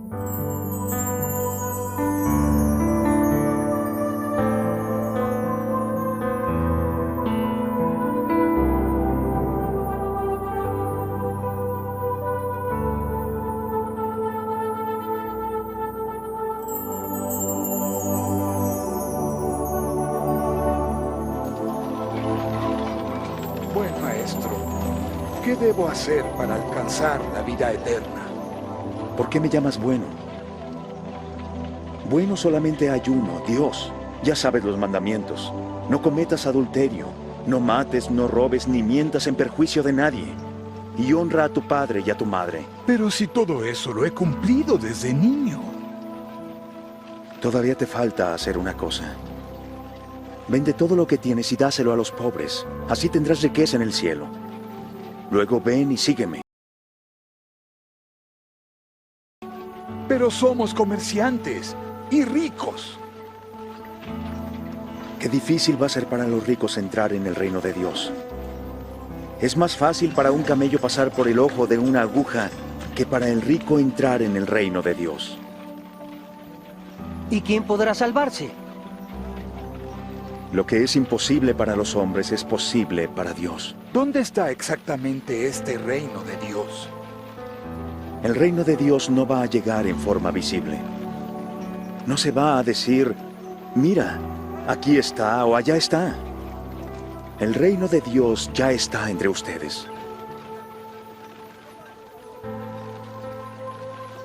Buen maestro, ¿qué debo hacer para alcanzar la vida eterna? ¿Por qué me llamas bueno? Bueno solamente hay uno, Dios. Ya sabes los mandamientos. No cometas adulterio, no mates, no robes, ni mientas en perjuicio de nadie. Y honra a tu padre y a tu madre. Pero si todo eso lo he cumplido desde niño. Todavía te falta hacer una cosa. Vende todo lo que tienes y dáselo a los pobres. Así tendrás riqueza en el cielo. Luego ven y sígueme. Pero somos comerciantes y ricos. Qué difícil va a ser para los ricos entrar en el reino de Dios. Es más fácil para un camello pasar por el ojo de una aguja que para el rico entrar en el reino de Dios. ¿Y quién podrá salvarse? Lo que es imposible para los hombres es posible para Dios. ¿Dónde está exactamente este reino de Dios? El reino de Dios no va a llegar en forma visible. No se va a decir, mira, aquí está o allá está. El reino de Dios ya está entre ustedes.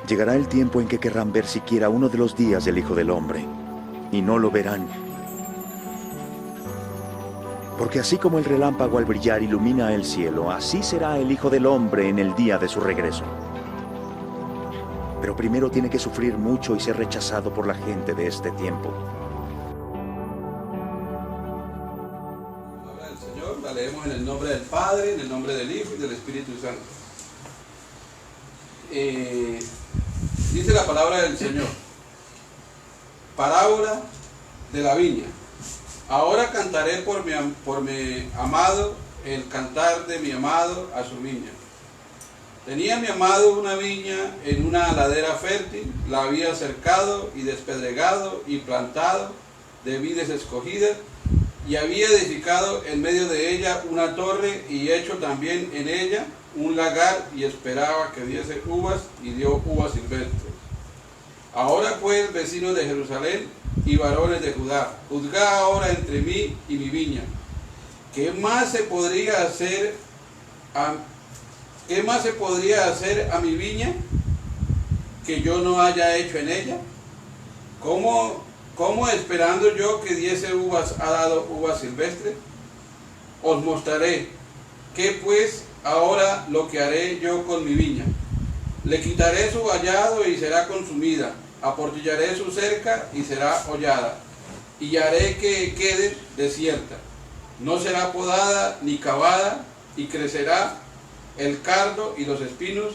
Llegará el tiempo en que querrán ver siquiera uno de los días del Hijo del Hombre, y no lo verán. Porque así como el relámpago al brillar ilumina el cielo, así será el Hijo del Hombre en el día de su regreso. Pero primero tiene que sufrir mucho y ser rechazado por la gente de este tiempo. La palabra del Señor la leemos en el nombre del Padre, en el nombre del Hijo y del Espíritu Santo. Dice la palabra del Señor: parábola de la viña. Ahora cantaré por mi amado el cantar de mi amado a su viña. Tenía mi amado una viña en una ladera fértil, la había cercado y despedregado y plantado de vides escogidas, y había edificado en medio de ella una torre y hecho también en ella un lagar, y esperaba que diese uvas, y dio uvas silvestres. Ahora pues, vecinos de Jerusalén y varones de Judá, juzgad ahora entre mí y mi viña. ¿Qué más se podría hacer a mi viña que yo no haya hecho en ella? ¿Cómo esperando yo que diese uvas ha dado uvas silvestres? Os mostraré qué pues ahora lo que haré yo con mi viña. Le quitaré su vallado y será consumida, aportillaré su cerca y será hollada, y haré que quede desierta. No será podada ni cavada, y crecerá el cardo y los espinos,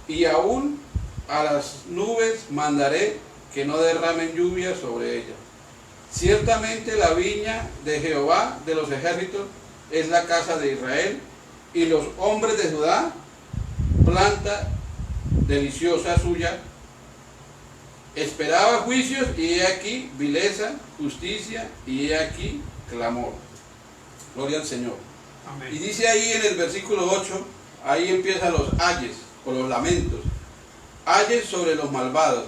y aún a las nubes mandaré que no derramen lluvia sobre ella. Ciertamente la viña de Jehová de los ejércitos es la casa de Israel, y los hombres de Judá, planta deliciosa suya. Esperaba juicios, y he aquí vileza, justicia, y he aquí clamor. Gloria al Señor. Amén. Y dice ahí en el versículo 8, ahí empiezan los ayes, o los lamentos. Ayes sobre los malvados.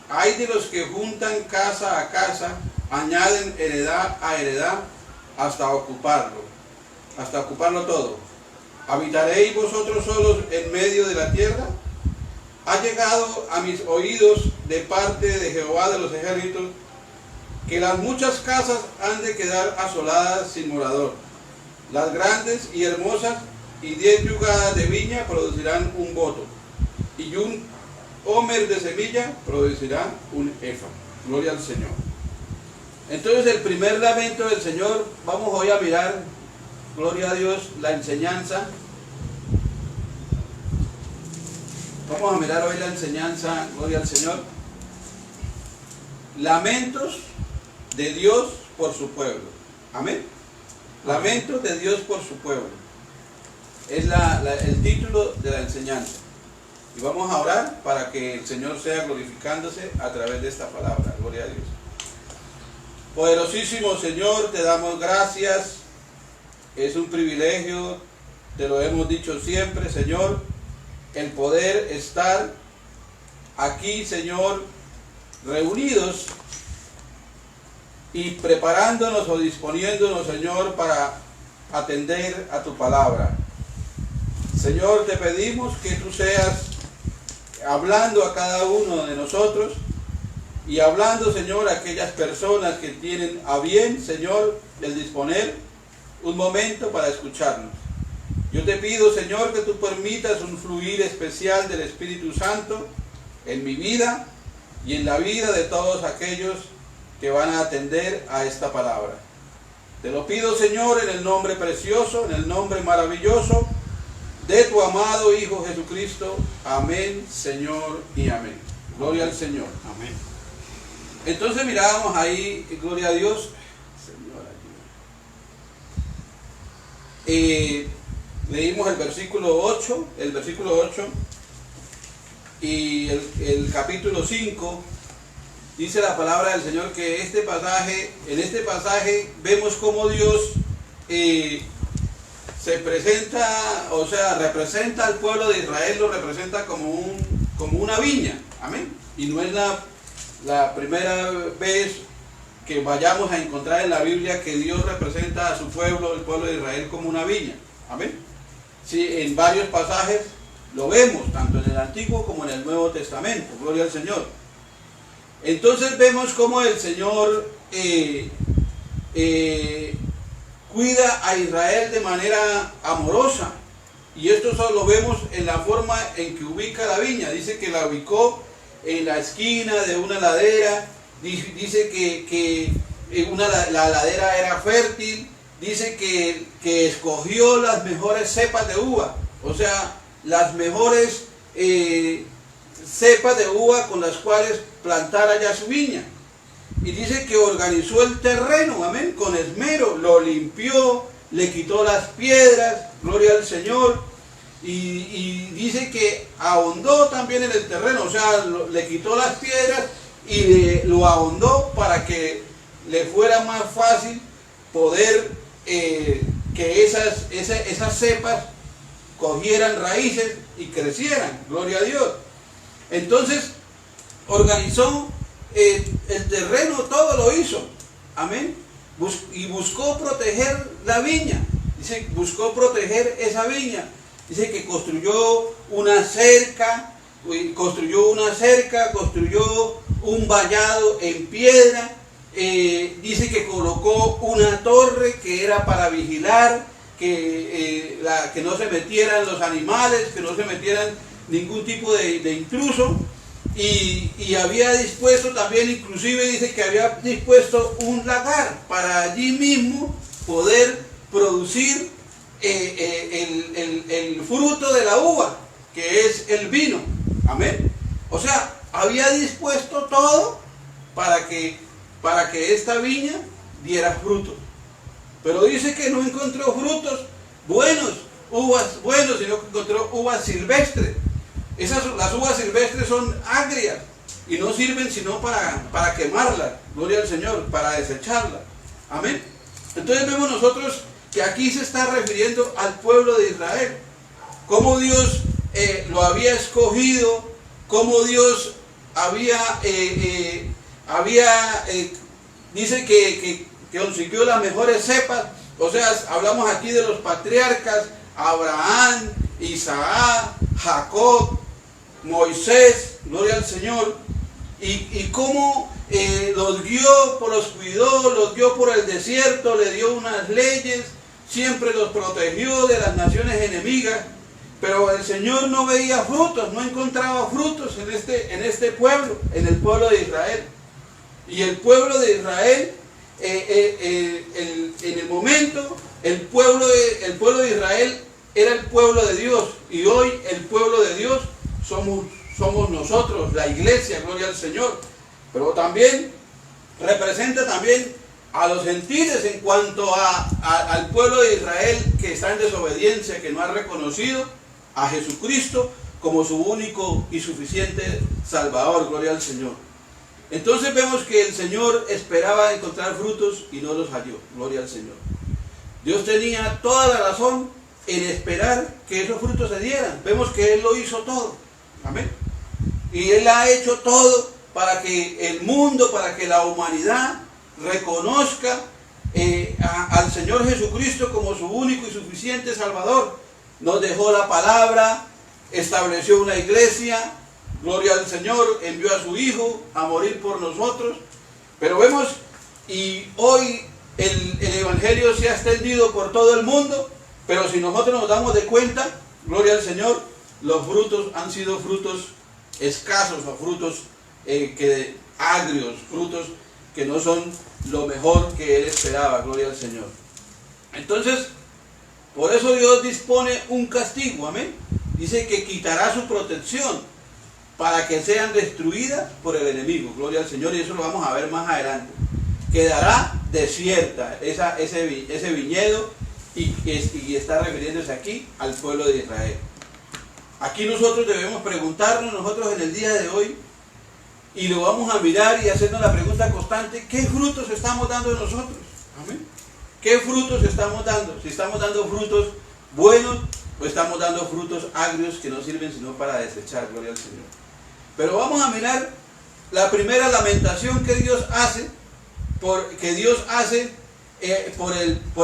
Ay de los que juntan casa a casa, añaden heredad a heredad, hasta ocuparlo todo. ¿Habitaréis vosotros solos en medio de la tierra? Ha llegado a mis oídos de parte de Jehová de los ejércitos que las muchas casas han de quedar asoladas sin morador. Las grandes y hermosas y 10 yugadas de viña producirán un voto, y un homer de semilla producirá un efa. Gloria al Señor. Entonces el primer lamento del Señor, vamos hoy a mirar, gloria a Dios, la enseñanza. Vamos a mirar hoy la enseñanza, gloria al Señor. Lamentos de Dios por su pueblo. Amén. Lamentos de Dios por su pueblo. Es el título de la enseñanza. Y vamos a orar para que el Señor sea glorificándose a través de esta palabra. Gloria a Dios. Poderosísimo Señor, te damos gracias. Es un privilegio, te lo hemos dicho siempre, Señor, el poder estar aquí, Señor, reunidos y preparándonos o disponiéndonos, Señor, para atender a tu palabra. Señor, te pedimos que tú seas hablando a cada uno de nosotros y hablando, Señor, a aquellas personas que tienen a bien, Señor, el disponer un momento para escucharnos. Yo te pido, Señor, que tú permitas un fluir especial del Espíritu Santo en mi vida y en la vida de todos aquellos que van a atender a esta palabra. Te lo pido, Señor, en el nombre precioso, en el nombre maravilloso de tu amado Hijo Jesucristo. Amén, Señor, y amén. Gloria al Señor. Amén. Entonces mirábamos ahí, gloria a Dios. Leímos el versículo 8, y el capítulo 5. Dice la palabra del Señor que en este pasaje vemos cómo Dios se presenta, o sea, representa al pueblo de Israel, lo representa como una viña. Amén. Y no es la primera vez que vayamos a encontrar en la Biblia que Dios representa a su pueblo, el pueblo de Israel, como una viña. Amén. Sí, en varios pasajes lo vemos, tanto en el Antiguo como en el Nuevo Testamento. Gloria al Señor. Entonces vemos cómo el Señor cuida a Israel de manera amorosa. Y esto solo lo vemos en la forma en que ubica la viña. Dice que la ubicó en la esquina de una ladera. Dice que la ladera era fértil. Dice que escogió las mejores cepas de uva. O sea, las mejores cepas de uva con las cuales plantar allá su viña. Y dice que organizó el terreno, amén, con esmero, lo limpió, le quitó las piedras, gloria al Señor, y dice que ahondó también en el terreno, o sea, le quitó las piedras y lo ahondó para que le fuera más fácil poder que esas cepas cogieran raíces y crecieran, gloria a Dios. Entonces, organizó el terreno, todo lo hizo, amén, y buscó proteger la viña. Dice, buscó proteger esa viña. Dice que construyó una cerca, construyó un vallado en piedra. Dice que colocó una torre que era para vigilar que no se metieran los animales, que no se metieran ningún tipo de intruso. Y había dispuesto también, inclusive dice que había dispuesto un lagar para allí mismo poder producir el fruto de la uva, que es el vino. Amén. O sea, había dispuesto todo para que esta viña diera frutos. Pero dice que no encontró frutos buenos, uvas buenos, sino que encontró uvas silvestres. Las uvas silvestres son agrias y no sirven sino para quemarlas, gloria al Señor, para desecharlas. Amén. Entonces vemos nosotros que aquí se está refiriendo al pueblo de Israel, cómo Dios lo había escogido, cómo Dios dice que consiguió las mejores cepas. O sea, hablamos aquí de los patriarcas, Abraham, Isaac, Jacob, Moisés, gloria al Señor, y cómo los guió, los cuidó, los guió por el desierto, le dio unas leyes, siempre los protegió de las naciones enemigas. Pero el Señor no veía frutos, no encontraba frutos en este pueblo, en el pueblo de Israel. Y el pueblo de Israel, en el momento, el pueblo de Israel era el pueblo de Dios. Y hoy el pueblo de Dios somos nosotros, la iglesia, gloria al Señor. Pero también representa también a los gentiles en cuanto al pueblo de Israel que está en desobediencia, que no ha reconocido a Jesucristo como su único y suficiente Salvador, gloria al Señor. Entonces vemos que el Señor esperaba encontrar frutos y no los halló, gloria al Señor. Dios tenía toda la razón en esperar que esos frutos se dieran. Vemos que Él lo hizo todo, amén. Y Él ha hecho todo para que el mundo, para que la humanidad reconozca al Señor Jesucristo como su único y suficiente Salvador. Nos dejó la palabra, estableció una iglesia, gloria al Señor, envió a su Hijo a morir por nosotros. Pero vemos, y hoy el Evangelio se ha extendido por todo el mundo, pero si nosotros nos damos de cuenta, gloria al Señor, los frutos han sido frutos escasos o frutos agrios, frutos que no son lo mejor que Él esperaba, gloria al Señor. Entonces, por eso Dios dispone un castigo, amén. Dice que quitará su protección para que sean destruidas por el enemigo, gloria al Señor, y eso lo vamos a ver más adelante. Quedará desierta ese viñedo y está refiriéndose aquí al pueblo de Israel. Aquí nosotros debemos preguntarnos, nosotros en el día de hoy, y lo vamos a mirar y hacernos la pregunta constante: ¿qué frutos estamos dando nosotros? Amén. ¿Qué frutos estamos dando? Si estamos dando frutos buenos o estamos dando frutos agrios que no sirven sino para desechar, gloria al Señor. Pero vamos a mirar la primera lamentación que Dios hace, por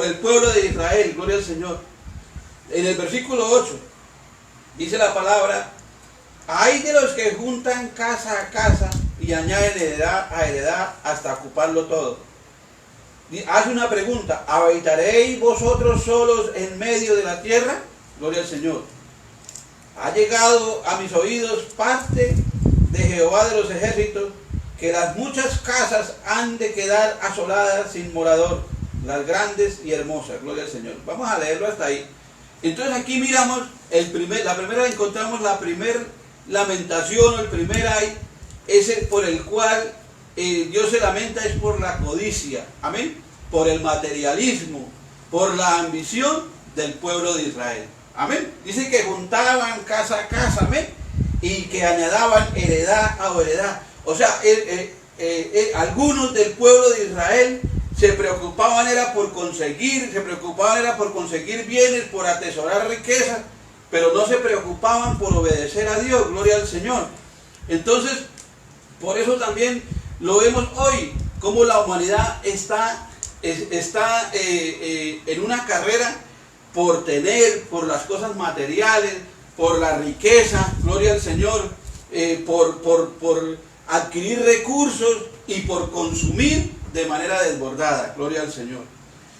el pueblo de Israel, gloria al Señor. En el versículo 8 dice la palabra: hay de los que juntan casa a casa y añaden heredad a heredad hasta ocuparlo todo. Hace una pregunta: ¿habitaréis vosotros solos en medio de la tierra? Gloria al Señor. Ha llegado a mis oídos parte de Jehová de los ejércitos, que las muchas casas han de quedar asoladas sin morador, las grandes y hermosas. Gloria al Señor. Vamos a leerlo hasta ahí. Entonces aquí miramos, encontramos la primera lamentación, el primer ay, ese por el cual Dios se lamenta, es por la codicia, amén, por el materialismo, por la ambición del pueblo de Israel, amén. Dice que juntaban casa a casa, amén, y que añadaban heredad a heredad. O sea, algunos del pueblo de Israel se preocupaban era por conseguir bienes, por atesorar riquezas, pero no se preocupaban por obedecer a Dios, gloria al Señor. Entonces, por eso también lo vemos hoy, como la humanidad está en una carrera por las cosas materiales, por la riqueza, gloria al Señor, por adquirir recursos y por consumir de manera desbordada, gloria al Señor.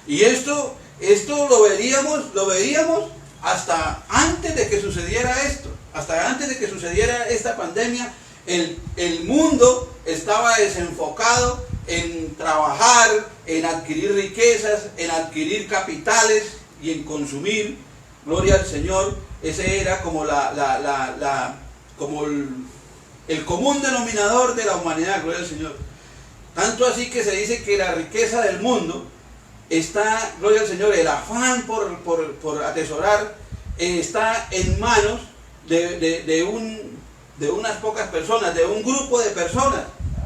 Y esto lo veíamos hasta antes de que sucediera esto, hasta antes de que sucediera esta pandemia. El mundo estaba desenfocado en trabajar, en adquirir riquezas, en adquirir capitales y en consumir, gloria al Señor. Ese era como el común denominador de la humanidad, gloria al Señor. Tanto así que se dice que la riqueza del mundo está, gloria al Señor, el afán por atesorar está en manos de unas pocas personas, de un grupo de personas,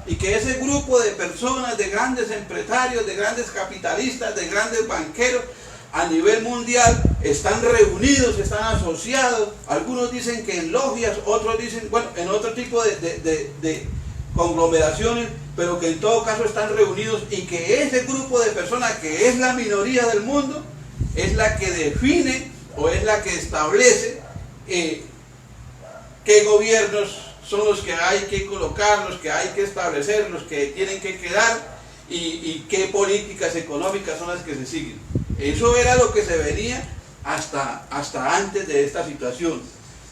y que ese grupo de personas, de grandes empresarios, de grandes capitalistas, de grandes banqueros a nivel mundial, están reunidos, están asociados. Algunos dicen que en logias, otros dicen, bueno, en otro tipo de conglomeraciones, pero que en todo caso están reunidos, y que ese grupo de personas, que es la minoría del mundo, es la que define o es la que establece qué gobiernos son los que hay que colocar, los que hay que establecer, los que tienen que quedar, y qué políticas económicas son las que se siguen. Eso era lo que se venía hasta antes de esta situación,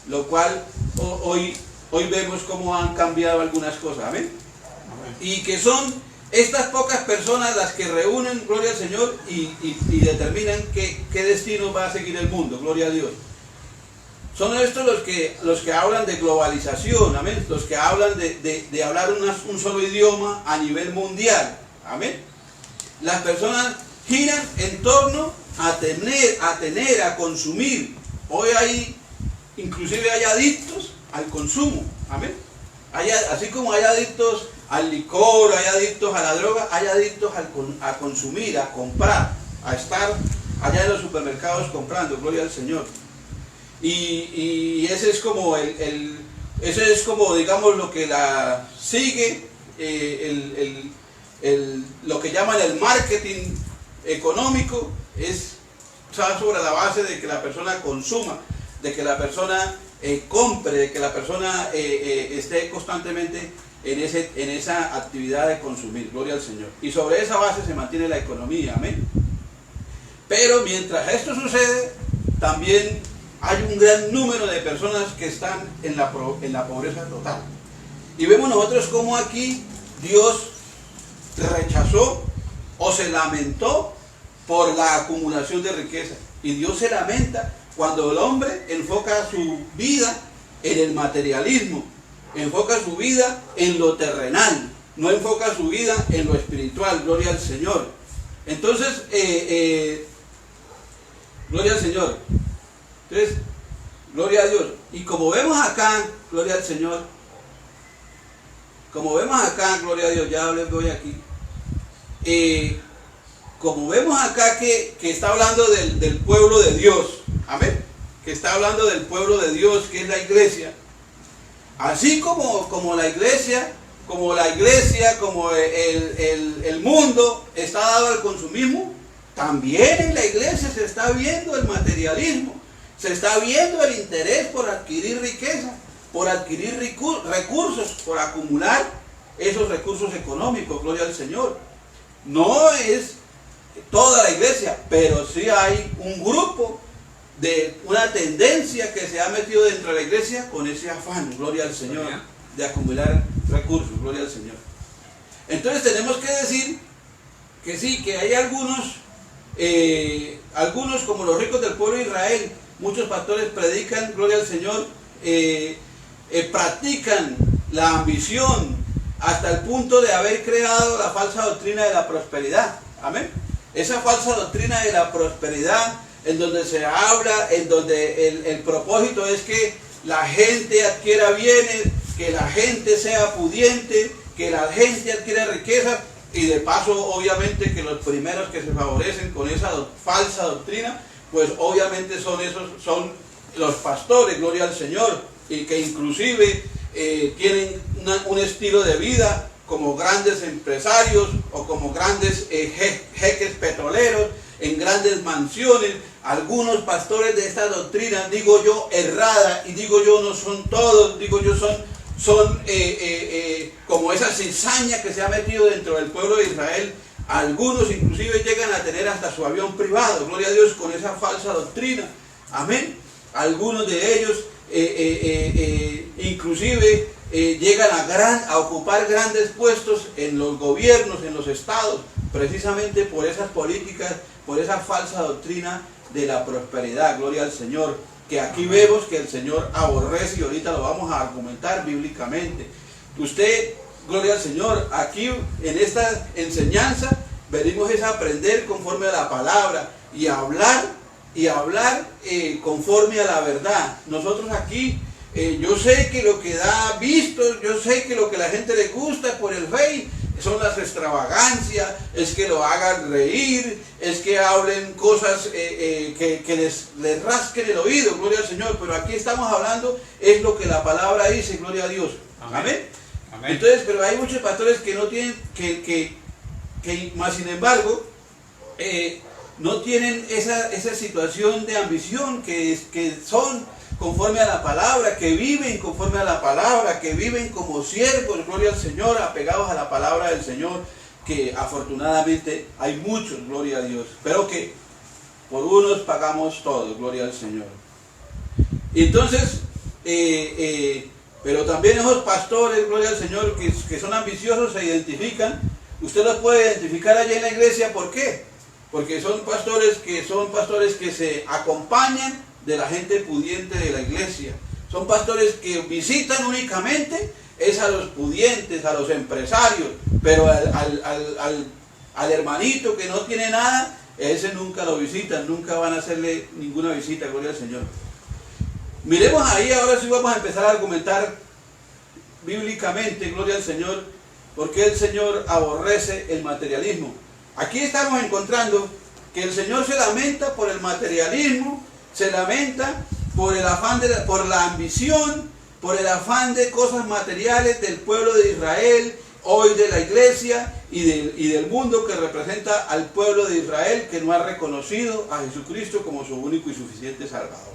lo cual hoy vemos cómo han cambiado algunas cosas, ¿amén? Y que son estas pocas personas las que reúnen, gloria al Señor, y determinan qué destino va a seguir el mundo, gloria a Dios. Son estos los que hablan de globalización, amén, los que hablan de hablar un solo idioma a nivel mundial, amén. Las personas giran en torno a tener, a consumir. Hoy inclusive hay adictos al consumo. Amén. Así como hay adictos al licor, hay adictos a la droga, hay adictos a consumir, a comprar, a estar allá en los supermercados comprando, gloria al Señor. Y ese es como ese es como, digamos, lo que la sigue, lo que llaman el marketing económico, está sobre la base de que la persona consuma, de que la persona compre, de que la persona esté constantemente en esa actividad de consumir, gloria al Señor. Y sobre esa base se mantiene la economía, amén. Pero mientras esto sucede, también hay un gran número de personas que están en la pobreza total. Y vemos nosotros cómo aquí Dios rechazó o se lamentó por la acumulación de riqueza. Y Dios se lamenta cuando el hombre enfoca su vida en el materialismo, enfoca su vida en lo terrenal, no enfoca su vida en lo espiritual, gloria al Señor. Entonces, gloria al Señor. Entonces, gloria a Dios. Y como vemos acá, gloria al Señor, como vemos acá, gloria a Dios, ya les voy aquí. Como vemos acá que está hablando del pueblo de Dios, amén, que está hablando del pueblo de Dios, que es la iglesia. Así como la iglesia, como el mundo está dado al consumismo, también en la iglesia se está viendo el materialismo, se está viendo el interés por adquirir riqueza, por adquirir recursos, por acumular esos recursos económicos, gloria al Señor. No es toda la iglesia, pero sí hay un grupo de una tendencia que se ha metido dentro de la iglesia con ese afán, gloria al Señor, de acumular recursos, gloria al Señor. Entonces tenemos que decir que sí, que hay algunos como los ricos del pueblo de Israel, muchos pastores predican, gloria al Señor, practican la ambición hasta el punto de haber creado la falsa doctrina de la prosperidad, amén. Esa falsa doctrina de la prosperidad, en donde se habla, en donde el propósito es que la gente adquiera bienes, que la gente sea pudiente, que la gente adquiera riquezas, y de paso obviamente que los primeros que se favorecen con esa falsa doctrina, pues obviamente son los pastores, gloria al Señor, y que inclusive tienen un estilo de vida como grandes empresarios o como grandes jeques petroleros en grandes mansiones. Algunos pastores de esta doctrina, digo yo, errada, y digo yo, no son todos, digo yo, son como esa cizaña que se ha metido dentro del pueblo de Israel. Algunos inclusive llegan a tener hasta su avión privado, gloria a Dios, con esa falsa doctrina, amén. Algunos de ellos inclusive llegan a ocupar grandes puestos en los gobiernos, en los estados, precisamente por esas políticas, por esa falsa doctrina de la prosperidad, gloria al Señor, que aquí vemos que el Señor aborrece, y ahorita lo vamos a argumentar bíblicamente. Usted, gloria al Señor, aquí en esta enseñanza venimos es a aprender conforme a la palabra y a hablar conforme a la verdad. Nosotros aquí, yo sé que lo que da vistos, yo sé que lo que a la gente le gusta por el rey son las extravagancias, es que lo hagan reír, es que hablen cosas que les rasquen el oído, gloria al Señor. Pero aquí estamos hablando, es lo que la palabra dice, gloria a Dios. Amén. Amén. Entonces, pero hay muchos pastores que no tienen, que más sin embargo, no tienen esa situación de ambición, que son conforme a la palabra, que viven conforme a la palabra, que viven como siervos, gloria al Señor, apegados a la palabra del Señor, que afortunadamente hay muchos, gloria a Dios, pero que por unos pagamos todos, gloria al Señor. Entonces, pero también esos pastores, gloria al Señor, que son ambiciosos, se identifican. Usted los puede identificar allá en la iglesia. ¿Por qué? Porque son pastores que se acompañan de la gente pudiente de la iglesia. Son pastores que visitan únicamente es a los pudientes, a los empresarios, pero al hermanito que no tiene nada, ese nunca lo visitan, nunca van a hacerle ninguna visita, gloria al Señor. Miremos ahí, ahora sí vamos a empezar a argumentar bíblicamente, gloria al Señor, porque el Señor aborrece el materialismo. Aquí estamos encontrando que el Señor se lamenta por el materialismo, se lamenta por el afán por la ambición, por el afán de cosas materiales del pueblo de Israel, hoy de la iglesia y del mundo, que representa al pueblo de Israel que no ha reconocido a Jesucristo como su único y suficiente Salvador.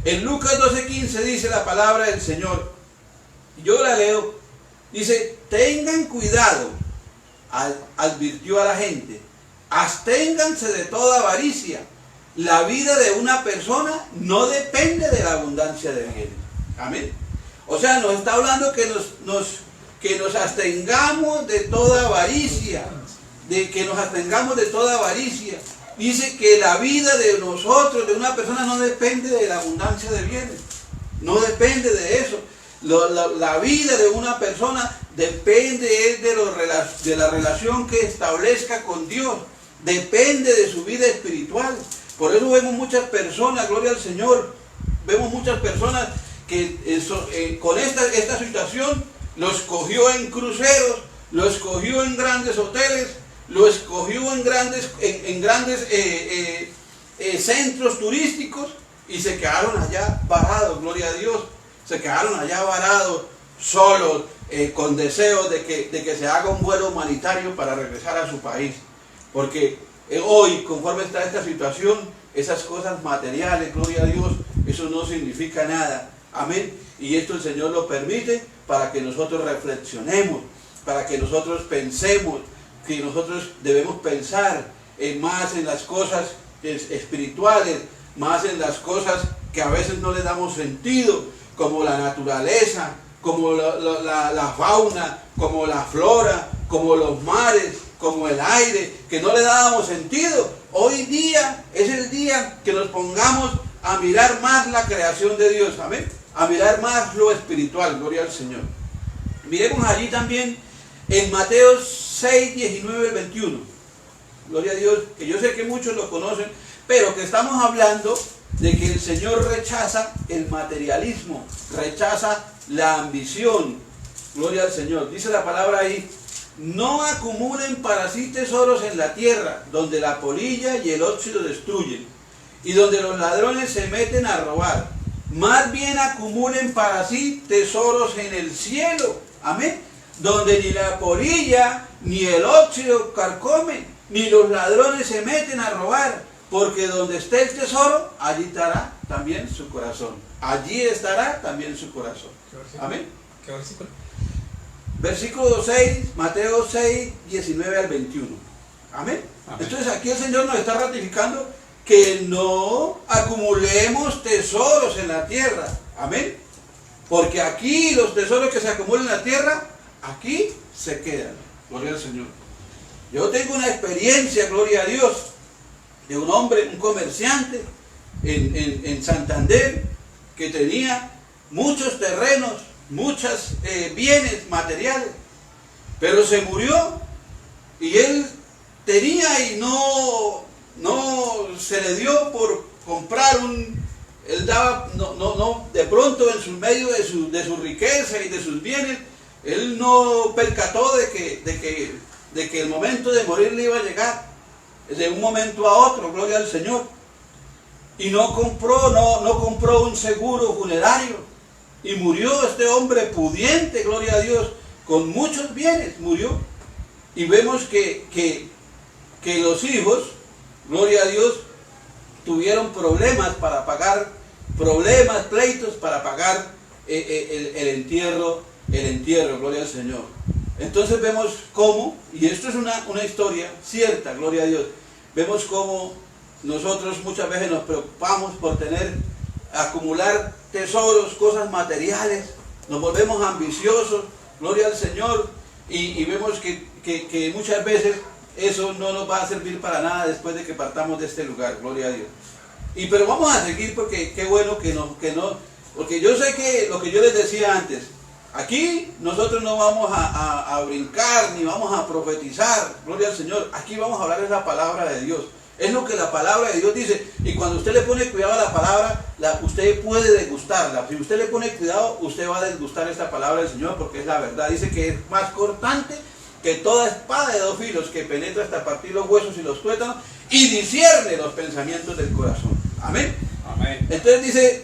En Lucas 12:15 dice la palabra del Señor, yo la leo, dice, tengan cuidado, advirtió a la gente, absténganse de toda avaricia. La vida de una persona no depende de la abundancia de bienes. Amén. O sea, nos está hablando que nos abstengamos de toda avaricia, que nos abstengamos de toda avaricia. Dice que la vida de nosotros, de una persona, no depende de la abundancia de bienes. No depende de eso. La vida de una persona depende de la relación que establezca con Dios. Depende de su vida espiritual. Por eso vemos muchas personas, gloria al Señor, vemos muchas personas que con esta situación lo escogió en cruceros, lo escogió en grandes hoteles, lo escogió en grandes centros turísticos y se quedaron allá varados, gloria a Dios, se quedaron allá varados, solos, con deseos de que se haga un vuelo humanitario para regresar a su país. Porque hoy, conforme está esta situación, esas cosas materiales, gloria a Dios, eso no significa nada. Amén. Y esto el Señor lo permite para que nosotros reflexionemos, para que nosotros pensemos, que nosotros debemos pensar más en las cosas espirituales, más en las cosas que a veces no le damos sentido, como la naturaleza, como la fauna, como la flora, como los mares, como el aire, que no le dábamos sentido. Hoy día es el día que nos pongamos a mirar más la creación de Dios, amén, a mirar más lo espiritual, gloria al Señor. Miremos allí también en Mateo 6, 19 al 21, gloria a Dios, que yo sé que muchos lo conocen, pero que estamos hablando de que el Señor rechaza el materialismo, rechaza la ambición, gloria al Señor. Dice la palabra ahí, no acumulen para sí tesoros en la tierra, donde la polilla y el óxido destruyen, y donde los ladrones se meten a robar. Más bien acumulen para sí tesoros en el cielo, amén, donde ni la polilla ni el óxido carcomen, ni los ladrones se meten a robar, porque donde esté el tesoro, allí estará también su corazón. Allí estará también su corazón. Amén. ¿Qué versículo? Versículo 6, Mateo 6, 19 al 21. Amén. Amén. Entonces aquí el Señor nos está ratificando que no acumulemos tesoros en la tierra. Amén. Porque aquí los tesoros que se acumulan en la tierra, aquí se quedan. Gloria al Señor. Yo tengo una experiencia, gloria a Dios, de un hombre, un comerciante en Santander, que tenía muchos terrenos, muchos bienes materiales, pero se murió y él tenía y no se le dio por comprar él daba, de pronto en su medio de su riqueza y de sus bienes, él no percató de que el momento de morir le iba a llegar, de un momento a otro, gloria al Señor, y no compró un seguro funerario, y murió este hombre pudiente, gloria a Dios, con muchos bienes, murió. Y vemos que los hijos, gloria a Dios, tuvieron problemas para pagar, pleitos para pagar el entierro, gloria al Señor. Entonces vemos cómo, y esto es una historia cierta, gloria a Dios, vemos cómo nosotros muchas veces nos preocupamos por acumular tesoros, cosas materiales, nos volvemos ambiciosos, gloria al Señor, y vemos que muchas veces eso no nos va a servir para nada después de que partamos de este lugar, gloria a Dios. Pero vamos a seguir, porque qué bueno que no, porque yo sé que lo que yo les decía antes, aquí nosotros no vamos a brincar, ni vamos a profetizar, gloria al Señor, aquí vamos a hablar de la palabra de Dios. Es lo que la palabra de Dios dice, y cuando usted le pone cuidado a la palabra, usted puede degustarla. Si usted le pone cuidado, usted va a degustar esta palabra del Señor, porque es la verdad. Dice que es más cortante que toda espada de dos filos, que penetra hasta partir los huesos y los tuétanos y discierne los pensamientos del corazón. Amén. Amén. Entonces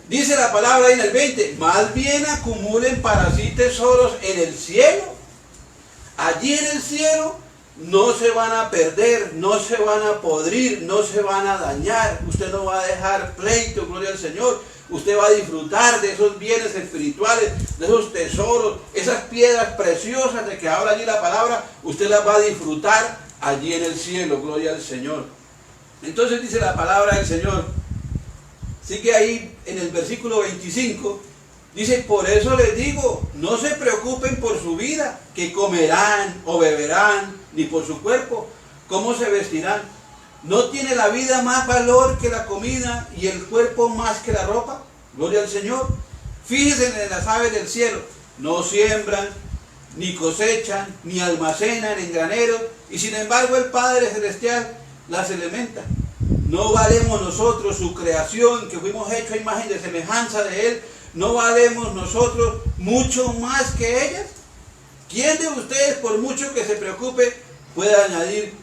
dice la palabra ahí en el 20, más bien acumulen para sí tesoros en el cielo. Allí en el cielo no se van a perder, no se van a podrir, no se van a dañar. Usted no va a dejar pleito, gloria al Señor. Usted va a disfrutar de esos bienes espirituales, de esos tesoros, esas piedras preciosas de que habla allí la palabra. Usted las va a disfrutar allí en el cielo, gloria al Señor. Entonces dice la palabra del Señor, sigue ahí en el versículo 25, dice, por eso les digo, no se preocupen por su vida, que comerán o beberán, ni por su cuerpo, cómo se vestirán. ¿No tiene la vida más valor que la comida y el cuerpo más que la ropa? Gloria al Señor. Fíjense en las aves del cielo, no siembran, ni cosechan, ni almacenan en graneros, y sin embargo el Padre Celestial las alimenta. ¿No valemos nosotros, su creación, que fuimos hechos a imagen de semejanza de Él, no valemos nosotros mucho más que ellas? ¿Quién de ustedes, por mucho que se preocupe, puede añadir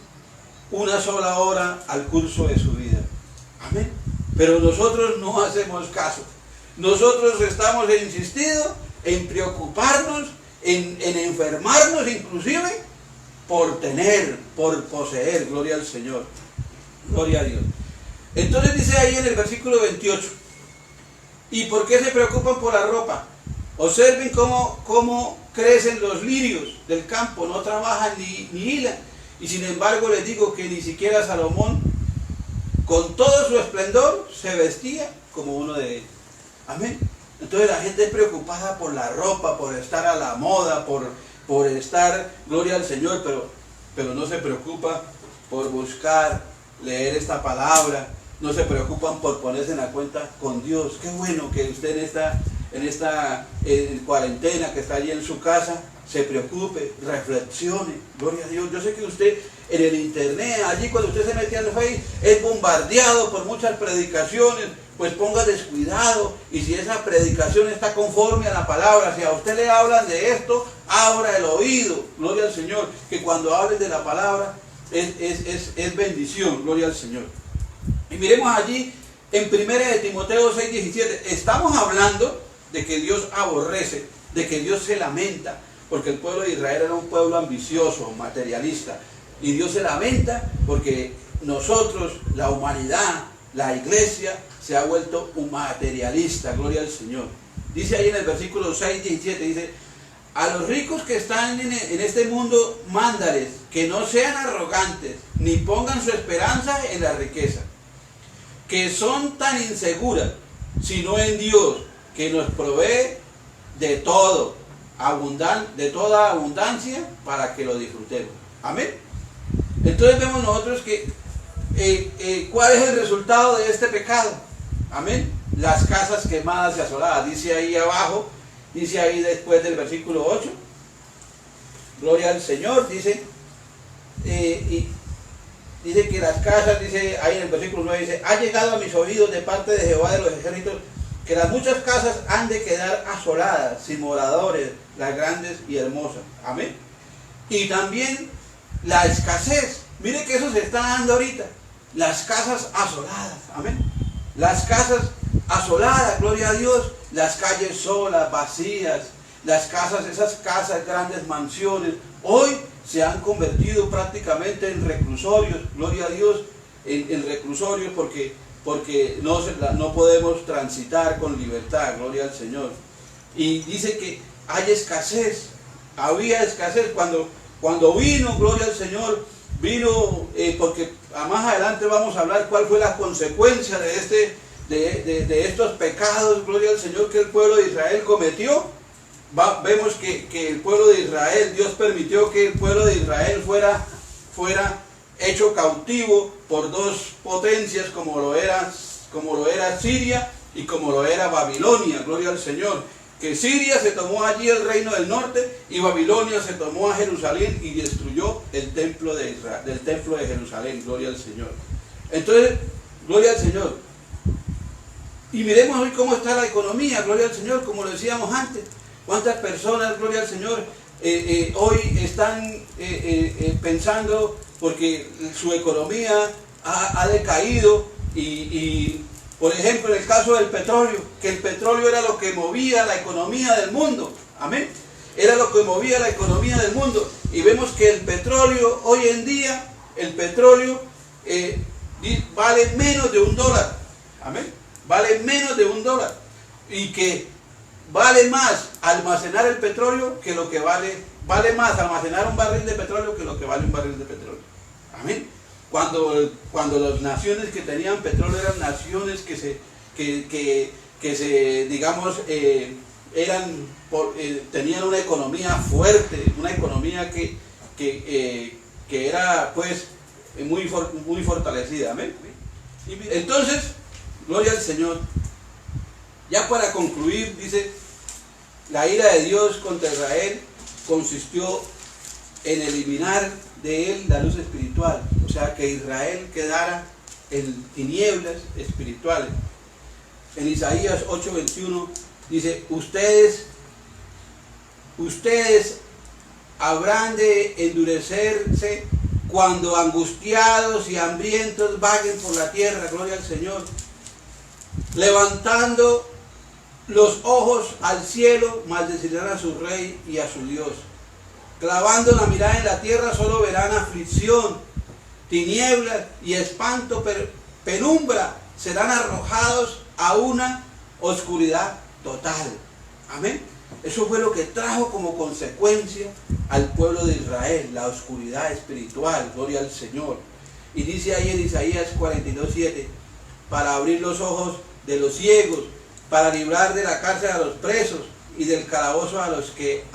una sola hora al curso de su vida? Amén. Pero nosotros no hacemos caso. Nosotros estamos insistidos en preocuparnos, en enfermarnos inclusive, por tener, por poseer. Gloria al Señor. Gloria a Dios. Entonces dice ahí en el versículo 28, ¿y por qué se preocupan por la ropa? Observen cómo crecen los lirios del campo, no trabajan ni hilan. Y sin embargo les digo que ni siquiera Salomón, con todo su esplendor, se vestía como uno de ellos. Amén. Entonces la gente es preocupada por la ropa, por estar a la moda, por estar, gloria al Señor, pero no se preocupa por buscar, leer esta palabra, no se preocupan por ponerse en la cuenta con Dios. Qué bueno que usted en esta cuarentena que está allí en su casa, se preocupe, reflexione, gloria a Dios. Yo sé que usted en el internet, allí cuando usted se mete al Facebook, es bombardeado por muchas predicaciones. Pues ponga descuidado, y si esa predicación está conforme a la palabra, si a usted le hablan de esto, abra el oído, gloria al Señor, que cuando hablen de la palabra es bendición, gloria al Señor. Y miremos allí en 1 de Timoteo 6:17, estamos hablando de que Dios aborrece, de que Dios se lamenta, porque el pueblo de Israel era un pueblo ambicioso, materialista, y Dios se lamenta porque nosotros, la humanidad, la iglesia, se ha vuelto un materialista, gloria al Señor. Dice ahí en el versículo 6:17, dice, a los ricos que están en este mundo, mándales que no sean arrogantes, ni pongan su esperanza en la riqueza, que son tan inseguras, sino en Dios, que nos provee de todo, de toda abundancia, para que lo disfrutemos. Amén. Entonces vemos nosotros que ¿cuál es el resultado de este pecado? Amén. Las casas quemadas y asoladas. Dice ahí abajo, dice ahí después del versículo 8. Gloria al Señor. Dice, y dice que las casas, dice ahí en el versículo 9, dice, ha llegado a mis oídos de parte de Jehová de los ejércitos, que las muchas casas han de quedar asoladas, sin moradores, las grandes y hermosas. Amén. Y también la escasez. Mire que eso se está dando ahorita. Las casas asoladas. Amén. Las casas asoladas, gloria a Dios. Las calles solas, vacías. Las casas, esas casas, grandes mansiones, hoy se han convertido prácticamente en reclusorios. Gloria a Dios. En reclusorios porque no podemos transitar con libertad. Gloria al Señor. Y dice que hay escasez. Había escasez cuando vino, gloria al Señor, vino, porque más adelante vamos a hablar cuál fue la consecuencia de estos pecados, gloria al Señor, que el pueblo de Israel cometió. Vemos que el pueblo de Israel, Dios permitió que el pueblo de Israel fuera hecho cautivo por dos potencias, como lo era Siria y como lo era Babilonia, gloria al Señor. Que Siria se tomó allí el reino del norte y Babilonia se tomó a Jerusalén y destruyó el templo de Israel, del templo de Jerusalén, gloria al Señor. Entonces, gloria al Señor. Y miremos hoy cómo está la economía, gloria al Señor, como lo decíamos antes. Cuántas personas, gloria al Señor, hoy están pensando porque su economía ha decaído y, por ejemplo, en el caso del petróleo, que el petróleo era lo que movía la economía del mundo. Amén. Era lo que movía la economía del mundo. Y vemos que el petróleo, hoy en día, el petróleo vale menos de $1. Amén. Vale menos de $1. Y que vale más almacenar el petróleo que lo que vale más almacenar un barril de petróleo que lo que vale un barril de petróleo. Amén. Cuando las naciones que tenían petróleo eran naciones que tenían una economía fuerte, una economía que era pues muy fortalecida. Amén. Entonces, gloria al Señor. Ya para concluir, dice, la ira de Dios contra Israel consistió en eliminar de él la luz espiritual, o sea, que Israel quedara en tinieblas espirituales. En Isaías 8:21 dice, ustedes habrán de endurecerse cuando angustiados y hambrientos vaguen por la tierra, gloria al Señor, levantando los ojos al cielo, maldecirán a su rey y a su Dios. Clavando la mirada en la tierra, solo verán aflicción, tinieblas y espanto, penumbra, serán arrojados a una oscuridad total. Amén. Eso fue lo que trajo como consecuencia al pueblo de Israel, la oscuridad espiritual, gloria al Señor. Y dice ahí en Isaías 42:7, para abrir los ojos de los ciegos, para librar de la cárcel a los presos y del calabozo a los que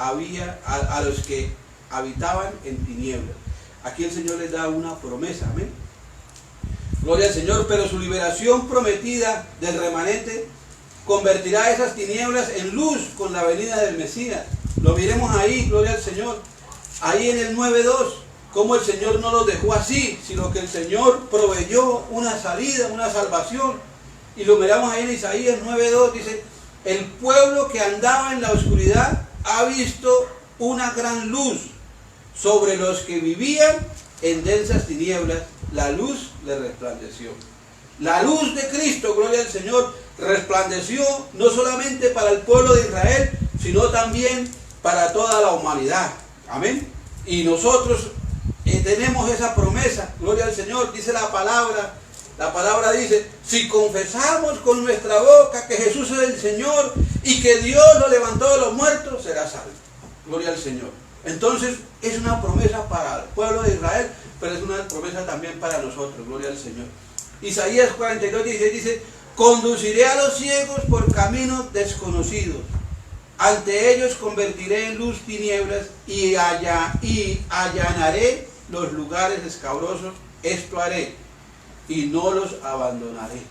habitaban en tinieblas. Aquí el Señor les da una promesa, amén. Gloria al Señor, pero su liberación prometida del remanente convertirá esas tinieblas en luz con la venida del Mesías. Lo miremos ahí, gloria al Señor. Ahí en el 9:2, cómo el Señor no los dejó así, sino que el Señor proveyó una salida, una salvación. Y lo miramos ahí en Isaías 9:2, dice, el pueblo que andaba en la oscuridad ha visto una gran luz. Sobre los que vivían en densas tinieblas, la luz le resplandeció. La luz de Cristo, gloria al Señor, resplandeció no solamente para el pueblo de Israel, sino también para toda la humanidad. Amén. Y nosotros tenemos esa promesa, gloria al Señor. Dice la palabra dice, si confesamos con nuestra boca que Jesús es el Señor y que Dios lo levantó de los muertos, será salvo. Gloria al Señor. Entonces es una promesa para el pueblo de Israel, pero es una promesa también para nosotros, gloria al Señor. Isaías 42:16 dice, conduciré a los ciegos por caminos desconocidos, ante ellos convertiré en luz tinieblas y allanaré los lugares escabrosos, esto haré y no los abandonaré.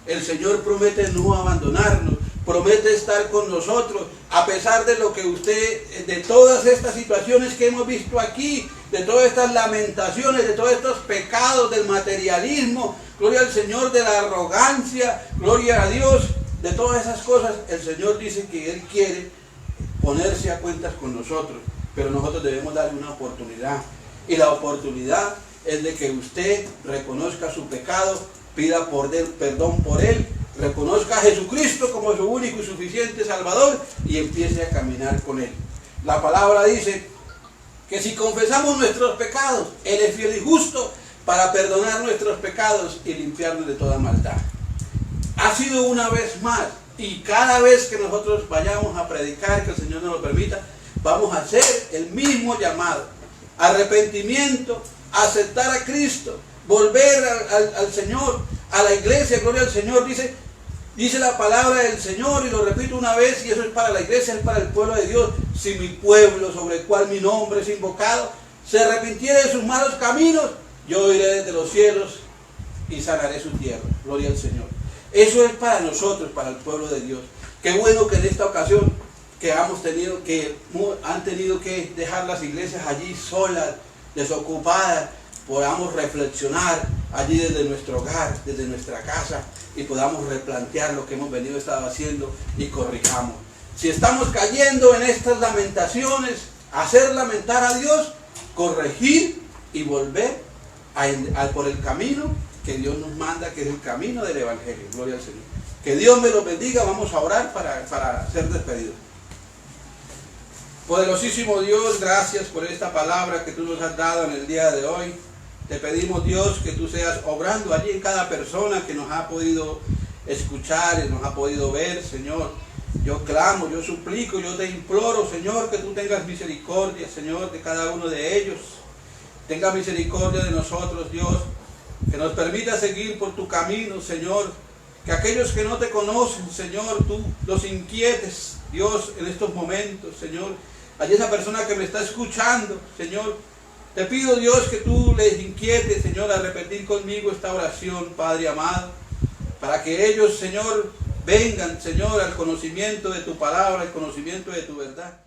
El Señor promete no abandonarnos, promete estar con nosotros, a pesar de lo que de todas estas situaciones que hemos visto aquí, de todas estas lamentaciones, de todos estos pecados del materialismo, gloria al Señor, de la arrogancia, gloria a Dios, de todas esas cosas, el Señor dice que Él quiere ponerse a cuentas con nosotros, pero nosotros debemos darle una oportunidad, y la oportunidad es de que usted reconozca su pecado, pida perdón por él, reconozca a Jesucristo como su único y suficiente Salvador y empiece a caminar con él. La palabra dice que si confesamos nuestros pecados, Él es fiel y justo para perdonar nuestros pecados y limpiarnos de toda maldad. Ha sido una vez más, y cada vez que nosotros vayamos a predicar, que el Señor nos lo permita, vamos a hacer el mismo llamado: arrepentimiento, aceptar a Cristo, volver al Señor, a la iglesia, gloria al Señor. Dice la palabra del Señor, y lo repito una vez, y eso es para la iglesia, es para el pueblo de Dios: si mi pueblo, sobre el cual mi nombre es invocado, se arrepintiere de sus malos caminos, yo iré desde los cielos y sanaré su tierra. Gloria al Señor. Eso es para nosotros, para el pueblo de Dios. Qué bueno que en esta ocasión han tenido que dejar las iglesias allí solas, desocupadas, podamos reflexionar allí desde nuestro hogar, desde nuestra casa, y podamos replantear lo que hemos venido estado haciendo y corrijamos. Si estamos cayendo en estas lamentaciones, hacer lamentar a Dios, corregir y volver por el camino que Dios nos manda, que es el camino del Evangelio. Gloria al Señor. Que Dios me los bendiga. Vamos a orar para ser despedidos. Poderosísimo Dios, gracias por esta palabra que tú nos has dado en el día de hoy. Te pedimos, Dios, que tú seas obrando allí en cada persona que nos ha podido escuchar y nos ha podido ver, Señor. Yo clamo, yo suplico, yo te imploro, Señor, que tú tengas misericordia, Señor, de cada uno de ellos. Tenga misericordia de nosotros, Dios, que nos permita seguir por tu camino, Señor. Que aquellos que no te conocen, Señor, tú los inquietes, Dios, en estos momentos, Señor. Hay esa persona que me está escuchando, Señor. Te pido, Dios, que tú les inquietes, Señor, a repetir conmigo esta oración, Padre amado, para que ellos, Señor, vengan, Señor, al conocimiento de tu palabra, al conocimiento de tu verdad.